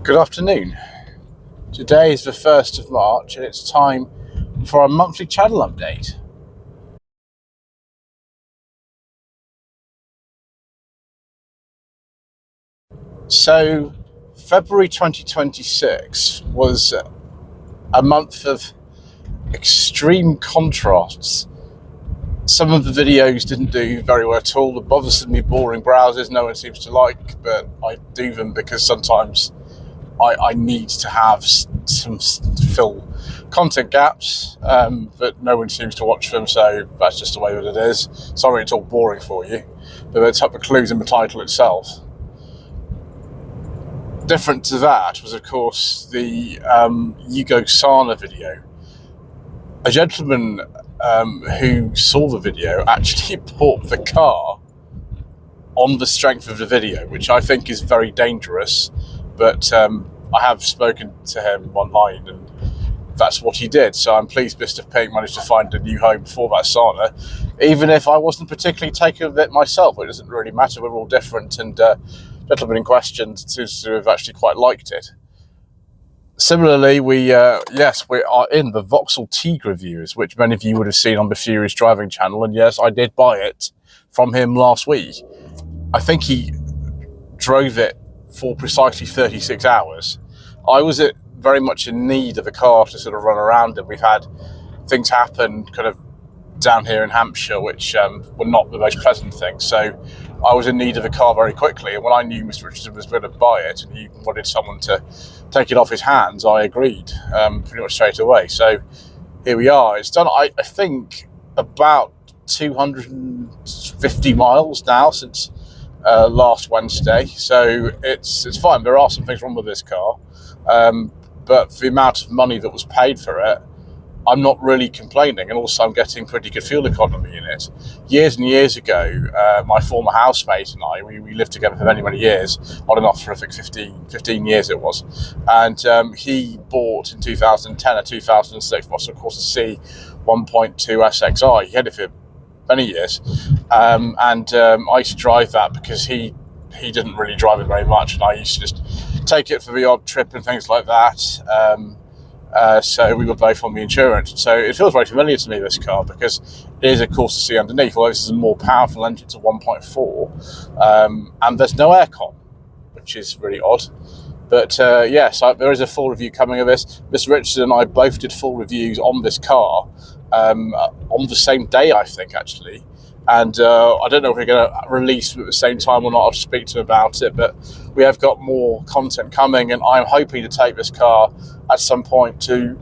Good afternoon. Today is the 1st of March and it's time for our monthly channel update. So, February 2026 was a month of extreme contrasts. Some of the videos didn't do very well at all. The bothersomely boring browsers no one seems to like, but I do them because sometimes I need to have some fill content gaps, but no one seems to watch them, so that's just the way that it is. Sorry it's all boring for you, but the type of clues in the title itself. Different to that was, of course, the Yugo Sana video. A gentleman who saw the video actually bought the car on the strength of the video, which I think is very dangerous, but I have spoken to him online and that's what he did. So I'm pleased Mr. Pink managed to find a new home for that Sana, even if I wasn't particularly taken with it myself. It doesn't really matter, we're all different, and gentleman in question seems to have actually quite liked it. Similarly, we are in the Vauxhall Tigra reviews, which many of you would have seen on the Furious Driving channel, and yes, I did buy it from him last week. I think he drove it for precisely 36 hours. I was very much in need of a car to sort of run around in. We've had things happen kind of down here in Hampshire which were not the most pleasant things, so I was in need of a car very quickly, and when I knew Mr. Richardson was going to buy it and he wanted someone to take it off his hands, I agreed pretty much straight away. So here we are. It's done, I think, about 250 miles now since last Wednesday, so it's fine. There are some things wrong with this car, but for the amount of money that was paid for it, I'm not really complaining, and also I'm getting pretty good fuel economy in it. Years and years ago, my former housemate and I, we lived together for many, many years, on and off for I think 15 years it was, and he bought in 2010 a 2006 Muscle Corsa C 1.2 SXI. He had it for many years, and I used to drive that because he didn't really drive it very much, and I used to just take it for the odd trip and things like that. So we were both on the insurance, so it feels very familiar to me, this car, because it is a Corsa C underneath, although this is a more powerful engine. It's a 1.4, and there's no aircon, which is really odd. But yes, there is a full review coming of this. Mr. Richardson and I both did full reviews on this car on the same day, I think, actually. And I don't know if we're going to release them at the same time or not. I'll speak to him about it, but we have got more content coming, and I'm hoping to take this car at some point to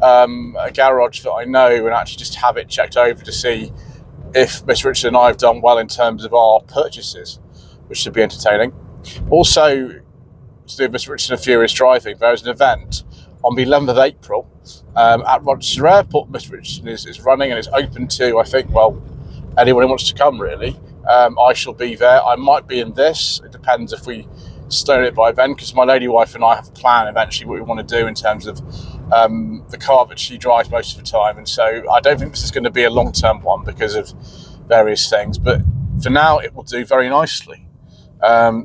a garage that I know and actually just have it checked over to see if Mr. Richard and I have done well in terms of our purchases, which should be entertaining. Also, to do with Mr. Richard and Furious Driving, there is an event on the 11th of April at Rochester Airport. Mr. Richardson is running, and it's open to, I think, well, anyone who wants to come, really. I shall be there. I might be in this. It depends if we stone it by then, because my lady wife and I have a plan eventually what we want to do in terms of the car that she drives most of the time, and so I don't think this is going to be a long-term one because of various things, but for now it will do very nicely.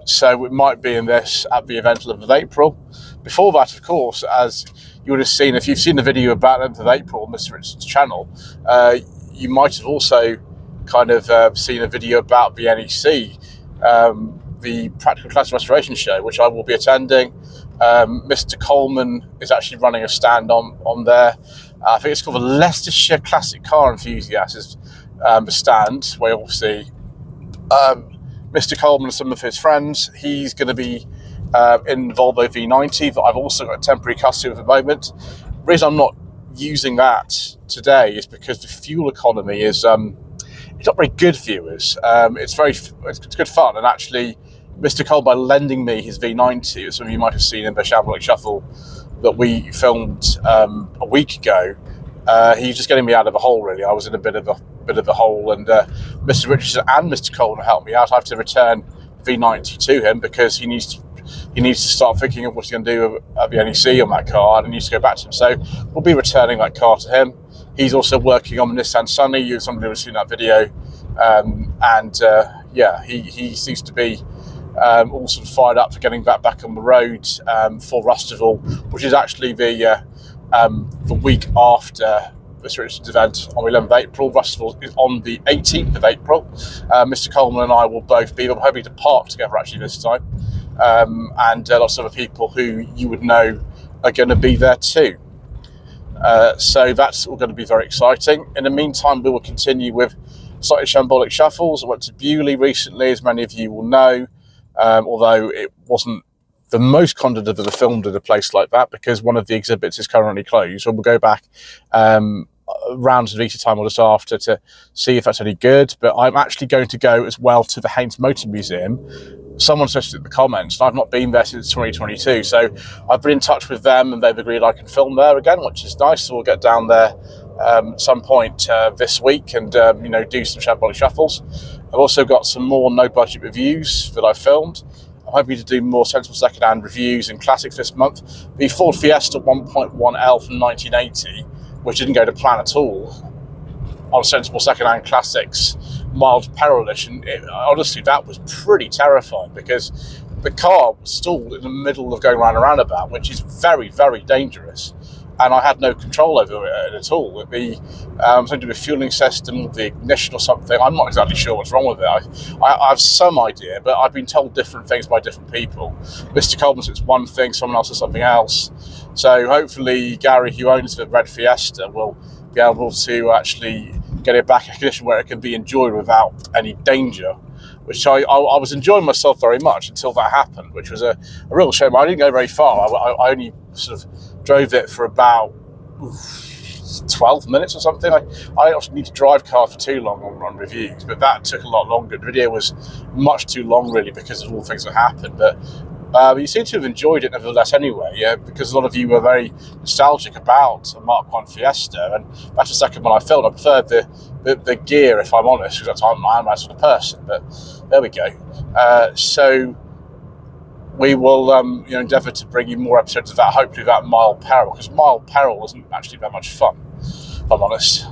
So we might be in this at the event 11th of April. Before that, of course, as you would have seen, if you've seen the video about 11th of April on Mr. Richardson's channel, you might have also kind of seen a video about the NEC, the Practical Class Restoration Show, which I will be attending. Mr. Coleman is actually running a stand on there. I think it's called the Leicestershire Classic Car Enthusiasts, is the stand, where you'll see Mr. Coleman and some of his friends. He's going to be in Volvo V90 that I've also got temporary custody of at the moment. The reason I'm not using that today is because the fuel economy is it's not very good, viewers. It's good fun, and actually Mr. Cole, by lending me his V90, some of you might have seen in the Shambolic Shuffle that we filmed a week ago, he's just getting me out of a hole, really. I was in a bit of a hole, and Mr. Richardson and Mr. Coleman helped me out. I have to return V90 to him because he needs to start thinking of what he's going to do at the NEC on that car, and he needs to go back to him. So we'll be returning that car to him. He's also working on the Nissan Sunny. Somebody would have seen that video, yeah, he seems to be all sort of fired up for getting back on the road for Rustival, which is actually the week after Mr. Richardson's event on the 11th of April. Rustival is on the 18th of April. Mr. Coleman and I will both be. I'm hoping to park together actually this time, and lots of other people who you would know are going to be there too. So that's all going to be very exciting. In the meantime, we will continue with slightly shambolic shuffles. I went to Bewley recently, as many of you will know, although it wasn't the most conducive of the film at a place like that because one of the exhibits is currently closed. So we'll go back around the Easter time or just after to see if that's any good. But I'm actually going to go as well to the Haynes Motor Museum. Someone suggested in the comments, and I've not been there since 2022, so I've been in touch with them and they've agreed I can film there again, which is nice. So we'll get down there at some point this week and do some shambolic shuffles. I've also got some more no budget reviews that I've filmed. I'm hoping to do more sensible second-hand reviews and classics this month. The Ford Fiesta 1.1L from 1980, which didn't go to plan at all, on sensible second-hand classics, mild peril-ish, and honestly, that was pretty terrifying because the car was stalled in the middle of going around a roundabout, which is very, very dangerous, and I had no control over it at all. Something to do with the fueling system, the ignition or something. I'm not exactly sure what's wrong with it. I have some idea, but I've been told different things by different people. Mr. Coleman says it's one thing, someone else says something else. So hopefully Gary, who owns the red Fiesta, will be able to actually get it back in a condition where it can be enjoyed without any danger, which I was enjoying myself very much until that happened, which was a real shame. I didn't go very far. I only sort of drove it for about 12 minutes or something. I actually need to drive car for too long on reviews, but that took a lot longer. The video was much too long really because of all the things that happened, but you seem to have enjoyed it nevertheless anyway, because a lot of you were very nostalgic about a Mark I Fiesta, and that's the second one I filmed. I preferred the gear, if I'm honest, because I'm that sort of person, but there we go. So we will endeavour to bring you more episodes of that, hopefully about mild peril, because mild peril isn't actually that much fun, if I'm honest.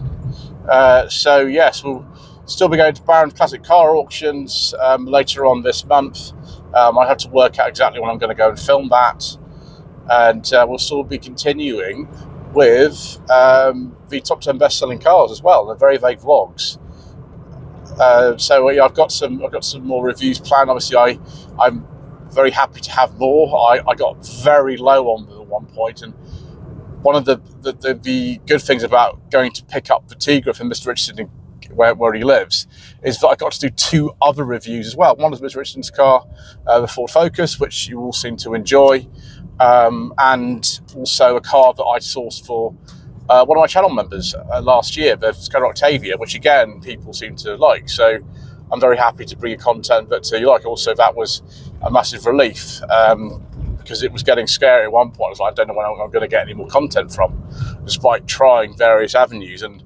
So yes, we'll still be going to Barron's Classic Car Auctions later on this month. I have to work out exactly when I'm going to go and film that, and we'll still be continuing with the top 10 best-selling cars as well, the very vague vlogs. So yeah, I've got some more reviews planned. Obviously, I'm very happy to have more. I got very low on them at one point, and one of the good things about going to pick up the Tigra from Mr. Richardson where he lives is that I got to do two other reviews as well. One is Mr. Richardson's car, the Ford Focus, which you all seem to enjoy, and also a car that I sourced for one of my channel members last year, the Skoda Octavia, which again people seem to like. So I'm very happy to bring you content that you like. Also, that was a massive relief because it was getting scary at one point. I was like, I don't know when I'm going to get any more content from, despite trying various avenues. And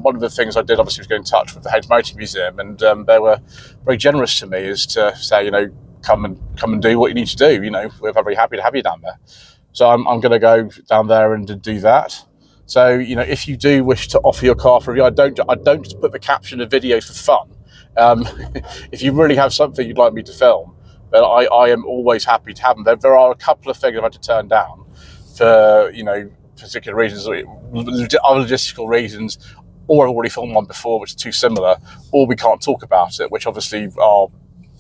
one of the things I did obviously was get in touch with the Haynes Motor Museum, and they were very generous to me as to say, come and do what you need to do. We're very happy to have you down there. So I'm going to go down there and do that. So if you do wish to offer your car for review, I don't just put the caption of videos for fun. If you really have something you'd like me to film, then I am always happy to have them. There are a couple of things I've had to turn down for particular reasons, other logistical reasons, or I've already filmed one before which is too similar, or we can't talk about it, which obviously are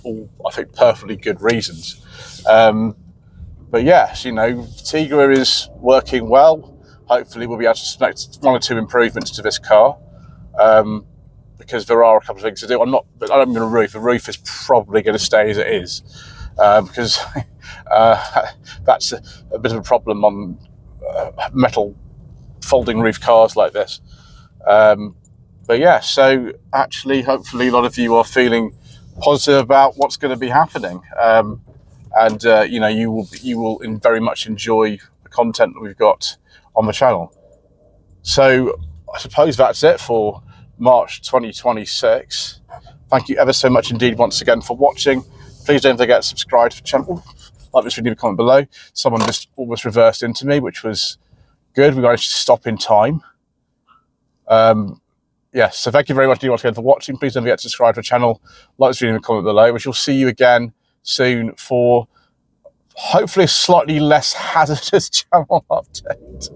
all, I think, perfectly good reasons. But yes, Tigra is working well. Hopefully we'll be able to make one or two improvements to this car, because there are a couple of things to do. I don't mean a roof. The roof is probably going to stay as it is, because that's a bit of a problem on metal folding roof cars like this. But yeah, so actually, hopefully, a lot of you are feeling positive about what's going to be happening, and you will very much enjoy the content that we've got on the channel. So I suppose that's it for March 2026. Thank you ever so much indeed once again for watching. Please don't forget to subscribe to the channel. Like this video, comment below. Someone just almost reversed into me, which was good. We managed to stop in time. Yes, so thank you very much indeed once again for watching. Please don't forget to subscribe to the channel, like this video and comment below, which will see you again soon for hopefully a slightly less hazardous channel update.